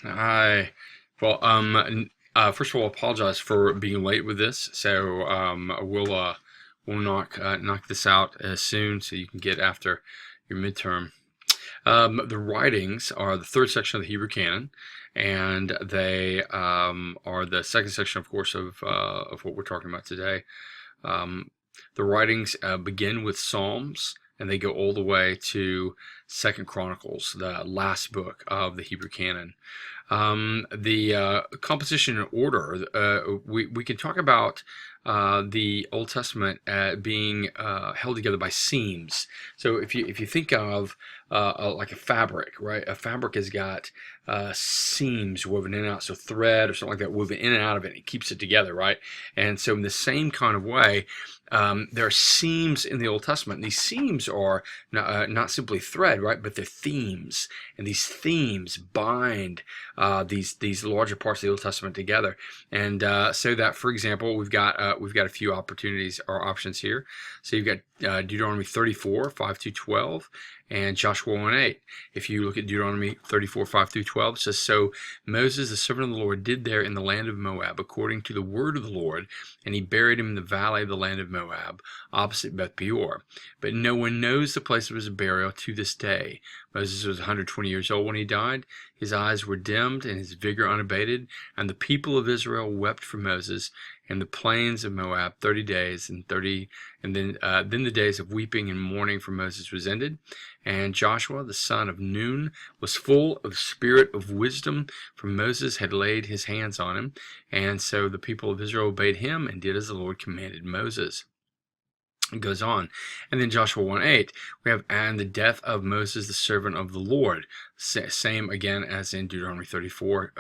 Hi. Well, first of all, apologize for being late with this. So we'll knock this out soon, so you can get after your midterm. The writings are the third section of the Hebrew canon, and they are the second section, of course, of what we're talking about today. Um, the writings begin with Psalms, and they go all the way to Second Chronicles, the last book of the Hebrew canon. The composition and order, we can talk about the Old Testament being held together by seams. So if you think of like a fabric, right? A fabric has got seams woven in and out, so thread or something like that woven in and out of it, and it keeps it together, right? And so in the same kind of way, there are seams in the Old Testament. And these seams are not simply thread, right? But they're themes, and these themes bind these larger parts of the Old Testament together. And so that, for example, we've got a few opportunities or options here. So you've got Deuteronomy 34, 5 through 12, and Joshua 1:8. If you look at Deuteronomy 34, 5 through 12, it says, "So Moses, the servant of the Lord, did there in the land of Moab, according to the word of the Lord, and he buried him in the valley of the land of Moab, opposite Beth Peor. But no one knows the place of his burial to this day. Moses was 120 years old when he died. His eyes were dimmed and his vigor unabated, and the people of Israel wept for Moses in the plains of Moab 30 days and then the days of weeping and mourning for Moses was ended. And Joshua the son of Nun was full of the spirit of wisdom, for Moses had laid his hands on him. And so the people of Israel obeyed him and did as the Lord commanded Moses." It goes on. And then Joshua 1:8, we have, "And the death of Moses, the servant of the Lord." Same again as in Deuteronomy 34,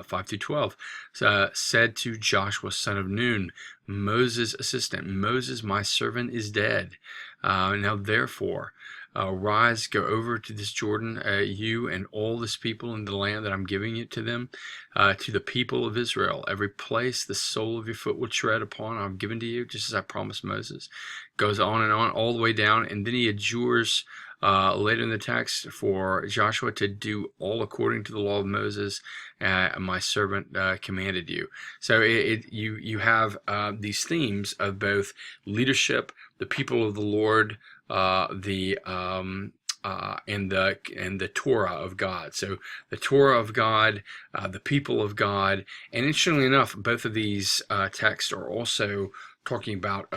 5 through 12. Said to Joshua, son of Nun, Moses' assistant, "Moses, my servant, is dead. Now therefore, rise, go over to this Jordan, you and all this people in the land that I'm giving it to them, to the people of Israel. Every place the sole of your foot will tread upon, I've given to you, just as I promised Moses." Goes on and on, all the way down, and then he adjures later in the text for Joshua to do all according to the law of Moses, my servant commanded you. So you have these themes of both leadership, the people of the Lord, and the Torah of God. So the Torah of God, the people of God, and interestingly enough, both of these texts are also talking about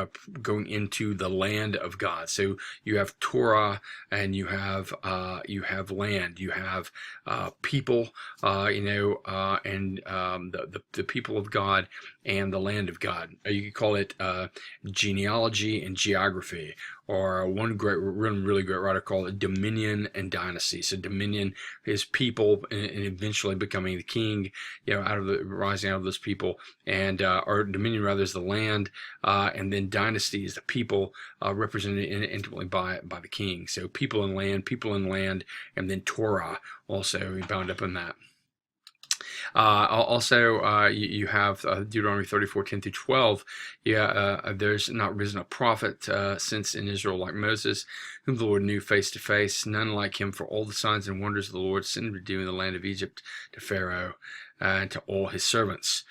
going into the land of God. So you have Torah, and you have land, you have people, and the people of God and the land of God. You could call it genealogy and geography, or one really great writer called it dominion and dynasty. So dominion is people, and eventually becoming the king, rising out of those people, and or dominion rather is the land, and then dynasty is the people represented intimately by the king. So people and land, and then Torah also bound up in that. You have Deuteronomy 34, 10 through 12. There's not risen a prophet since in Israel like Moses, whom the Lord knew face to face, none like him, for all the signs and wonders of the Lord sent him to do in the land of Egypt to Pharaoh and to all his servants.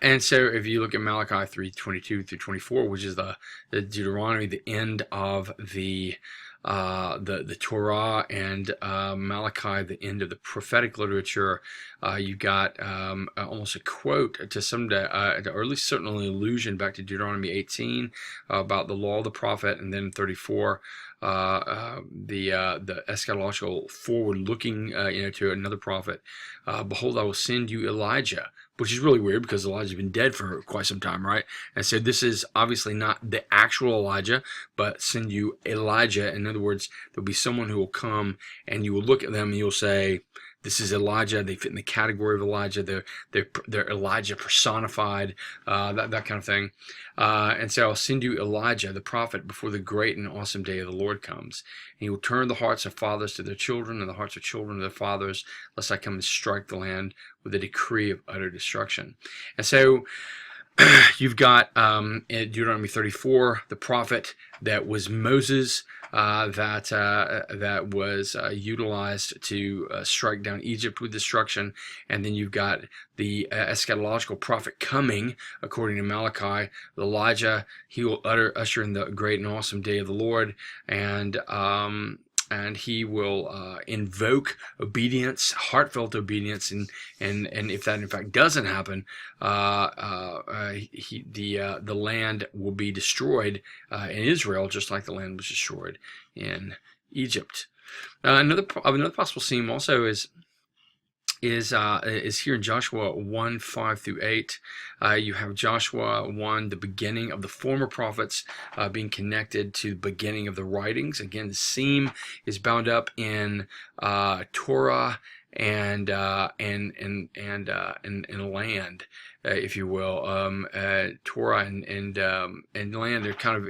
And so if you look at Malachi 3:22 through 24, which is the Deuteronomy, the end of the Torah, and Malachi, the end of the prophetic literature, you've got almost a quote to some, or at least certainly an allusion back to Deuteronomy 18 about the law of the prophet, and then 34 the eschatological forward-looking, to another prophet. "Behold, I will send you Elijah," which is really weird because Elijah's been dead for quite some time, right? And so this is obviously not the actual Elijah, but send you Elijah. In other words, there'll be someone who will come, and you will look at them and you'll say, "This is Elijah." They fit in the category of Elijah. They're Elijah personified, that kind of thing. And so I'll send you Elijah, the prophet, before the great and awesome day of the Lord comes. And he will turn the hearts of fathers to their children, and the hearts of children to their fathers, lest I come and strike the land with a decree of utter destruction. And so you've got in Deuteronomy 34, the prophet that was Moses, that was utilized to strike down Egypt with destruction. And then you've got the eschatological prophet coming, according to Malachi, Elijah. He will usher in the great and awesome day of the Lord, and he will invoke obedience, heartfelt obedience, and if that in fact doesn't happen, the land will be destroyed in Israel, just like the land was destroyed in Egypt. Another possible theme also is here in Joshua 1, 5 through 8. You have Joshua 1, the beginning of the former prophets being connected to the beginning of the writings. Again, the theme is bound up in Torah and land, if you will. Torah and land are kind of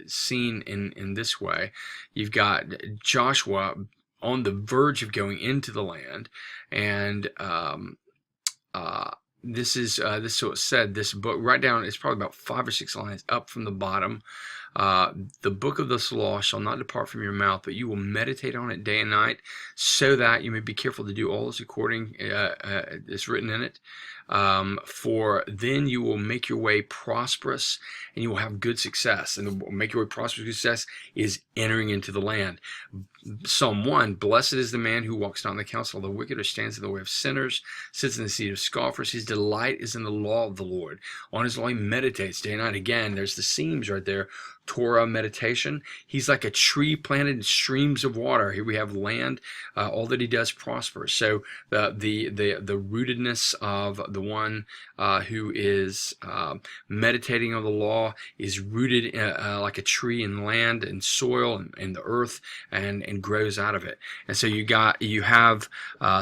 seen in this way. You've got Joshua on the verge of going into the land, and this is so it said. This book right down, it's probably about 5 or 6 lines up from the bottom. The book of this law shall not depart from your mouth, but you will meditate on it day and night, so that you may be careful to do all this according is written in it. For then you will make your way prosperous, and you will have good success. And make your way prosperous, good success is entering into the land. Psalm 1, blessed is the man who walks not in the counsel of the wicked, or stands in the way of sinners, sits in the seat of scoffers. His delight is in the law of the Lord. On his law he meditates day and night. Again, there's the themes right there. Torah meditation. He's like a tree planted in streams of water. Here we have land. All that he does prospers. So the rootedness of the one who is meditating on the law is rooted like a tree in land and soil and the earth, and grows out of it. And so you have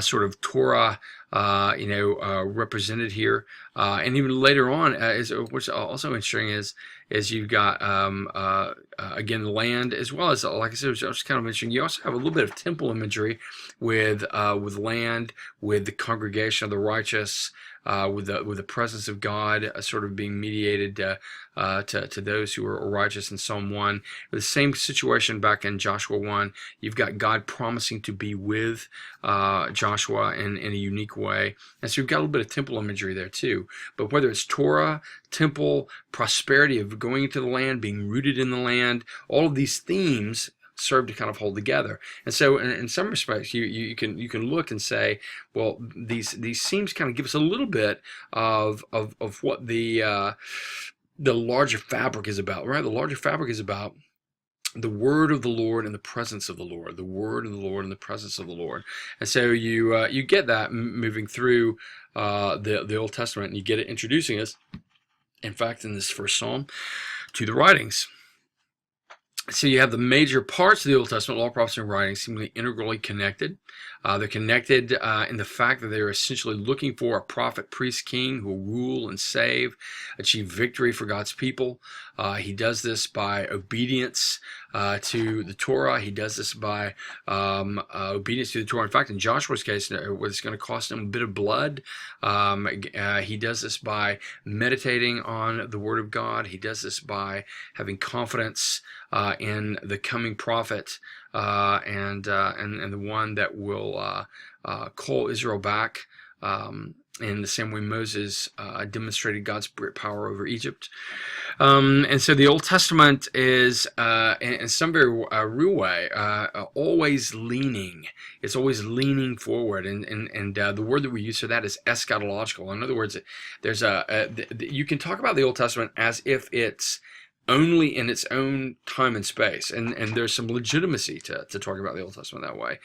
sort of Torah represented here, and even later on, what's also interesting is you've got again land, as well as, like I said, I was just kind of mentioning, you also have a little bit of temple imagery with land, with the congregation of the righteous, with the presence of God sort of being mediated to those who are righteous in Psalm 1. The same situation back in Joshua 1. You've got God promising to be with Joshua in a unique way. And so you've got a little bit of temple imagery there too. But whether it's Torah, temple, prosperity of going into the land, being rooted in the land, all of these themes serve to kind of hold together. And so in some respects you can look and say, well, these themes kind of give us a little bit of what the larger fabric is about, right? The larger fabric is about the word of the Lord and the presence of the Lord, the word of the Lord and the presence of the Lord. And so you get that moving through the Old Testament, and you get it introducing us, in fact, in this first Psalm, to the writings. So you have the major parts of the Old Testament, law, prophecy, and writings, seemingly integrally connected. They're connected in the fact that they're essentially looking for a prophet, priest, king who will rule and save, achieve victory for God's people. He does this by obedience to the Torah. He does this by obedience to the Torah. In fact, in Joshua's case, it's going to cost him a bit of blood. He does this by meditating on the Word of God. He does this by having confidence in the coming prophet, and the one that will call Israel back, in the same way Moses demonstrated God's power over Egypt. And so the Old Testament is, in some very real way, always leaning. It's always leaning forward, and the word that we use for that is eschatological. In other words, there's you can talk about the Old Testament as if it's only in its own time and space, and there's some legitimacy to talk about the Old Testament that way.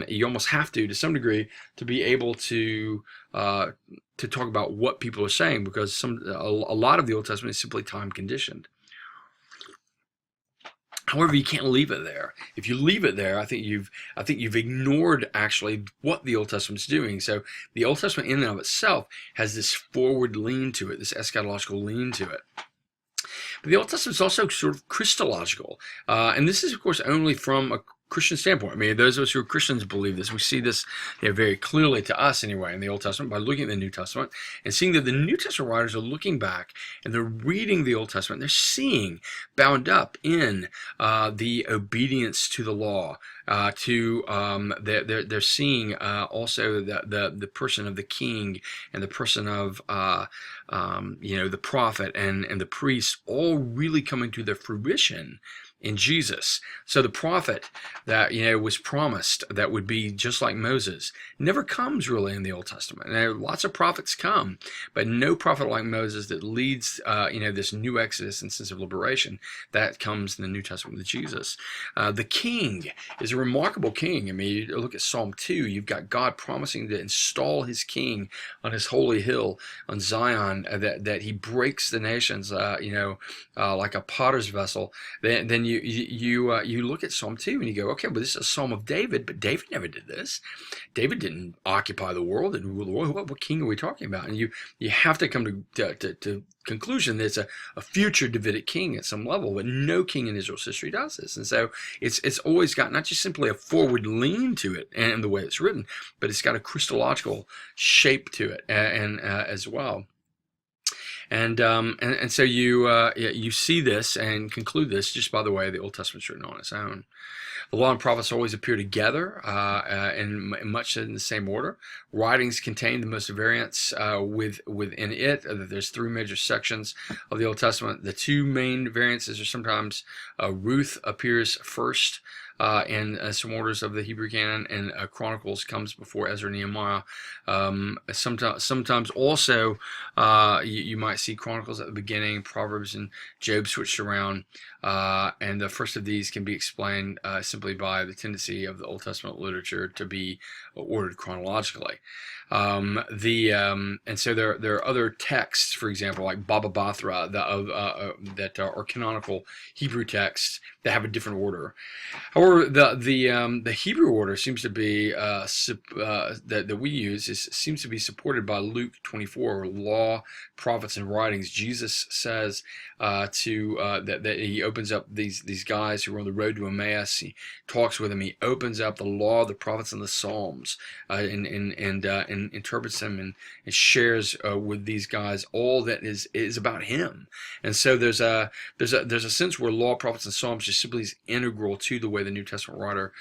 You almost have to some degree, to be able to talk about what people are saying, because a lot of the Old Testament is simply time conditioned. However, you can't leave it there. If you leave it there, I think you've ignored actually what the Old Testament's doing. So the Old Testament in and of itself has this forward lean to it, this eschatological lean to it. But the Old Testament is also sort of Christological, and this is, of course, only from Christian standpoint. I mean, those of us who are Christians believe this. We see this, very clearly to us anyway in the Old Testament by looking at the New Testament and seeing that the New Testament writers are looking back and they're reading the Old Testament. They're seeing bound up in the obedience to the law. They're seeing also the person of the king and the person of the prophet and the priest all really coming to their fruition in Jesus. So the prophet that was promised that would be just like Moses never comes really in the Old Testament. Now, lots of prophets come, but no prophet like Moses that leads this new exodus and sense of liberation that comes in the New Testament with Jesus. The king is a remarkable king. I mean, you look at Psalm 2, you've got God promising to install his king on his holy hill on Zion, that he breaks the nations like a potter's vessel. Then you look at Psalm 2 and you go, okay, well, this is a Psalm of David, but David never did this. David didn't occupy the world and rule the world. What king are we talking about? And you have to come to conclusion that it's a future Davidic king at some level, but no king in Israel's history does this. And so it's always got not just simply a forward lean to it and the way it's written, but it's got a Christological shape to it and as well. And so you see this and conclude this just by the way the Old Testament's written on its own. The law and prophets always appear together in much in the same order. Writings contain the most variants within it. There's three major sections of the Old Testament. The two main variances are sometimes Ruth appears first in some orders of the Hebrew canon, and Chronicles comes before Ezra and Nehemiah. Sometimes also you might see Chronicles at the beginning, Proverbs and Job switched around, and the first of these can be explained simply by the tendency of the Old Testament literature to be ordered chronologically. And so there are other texts, for example, like Baba Bathra, that are canonical Hebrew texts that have a different order. However, the Hebrew order seems to be that we use seems to be supported by Luke 24, law, prophets, and writings. Jesus says that he opens up these guys who are on the road to Emmaus. He talks with them. He opens up the law, the prophets, and the Psalms, and interprets them and shares with these guys all that is about him. And so there's a sense where law, prophets, and Psalms just simply is integral to the way the New Testament writer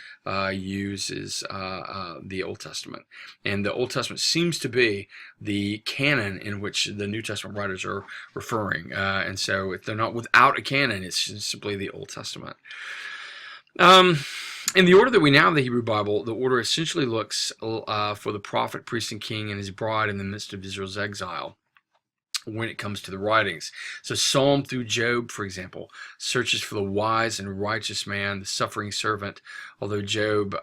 uses the Old Testament. And the Old Testament seems to be the canon in which the New Testament writers are referring. And so if they're not without a canon, it's just simply the Old Testament. In the order that we now have the Hebrew Bible, the order essentially looks for the prophet, priest, and king and his bride in the midst of Israel's exile when it comes to the writings. So Psalm through Job, for example, searches for the wise and righteous man, the suffering servant, although Job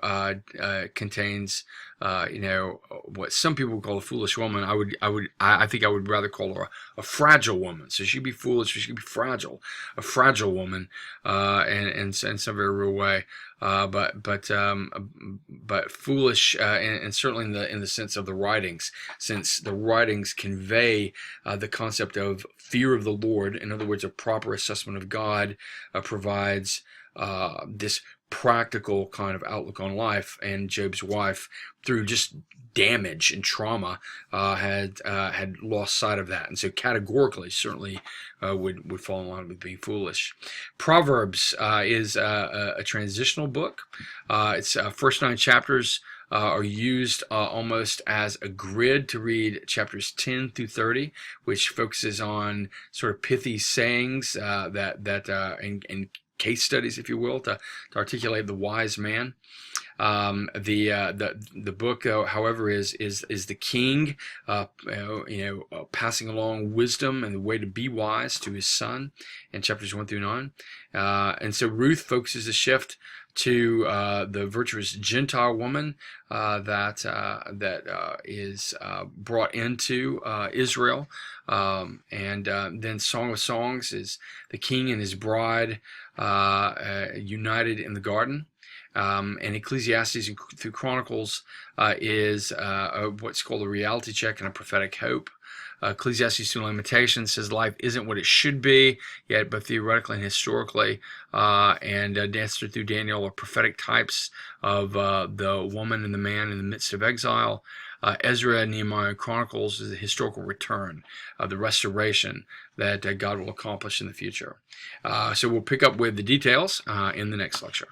contains what some people call a foolish woman. I think I would rather call her a fragile woman. So she'd be foolish, but she could be fragile, a fragile woman, and in some very real way. But foolish, and certainly in the sense of the writings, since the writings convey the concept of fear of the Lord. In other words, a proper assessment of God provides this practical kind of outlook on life. And Job's wife, through just damage and trauma, had lost sight of that, and so categorically, certainly would fall in line with being foolish. Proverbs is a transitional book. Its first 9 chapters are used almost as a grid to read chapters 10 through 30, which focuses on sort of pithy sayings and case studies, if you will, to articulate the wise man. The book, however, is the king, passing along wisdom and the way to be wise to his son in chapters 1 through 9. And so Ruth focuses the shift to the virtuous Gentile woman that is brought into Israel. And then Song of Songs is the king and his bride united in the garden. And Ecclesiastes through Chronicles is what's called a reality check and a prophetic hope. Ecclesiastes through Lamentations says life isn't what it should be yet, but theoretically and historically. And Esther through Daniel are prophetic types of the woman and the man in the midst of exile. Ezra, Nehemiah, Chronicles is the historical return, the restoration that God will accomplish in the future. So we'll pick up with the details in the next lecture.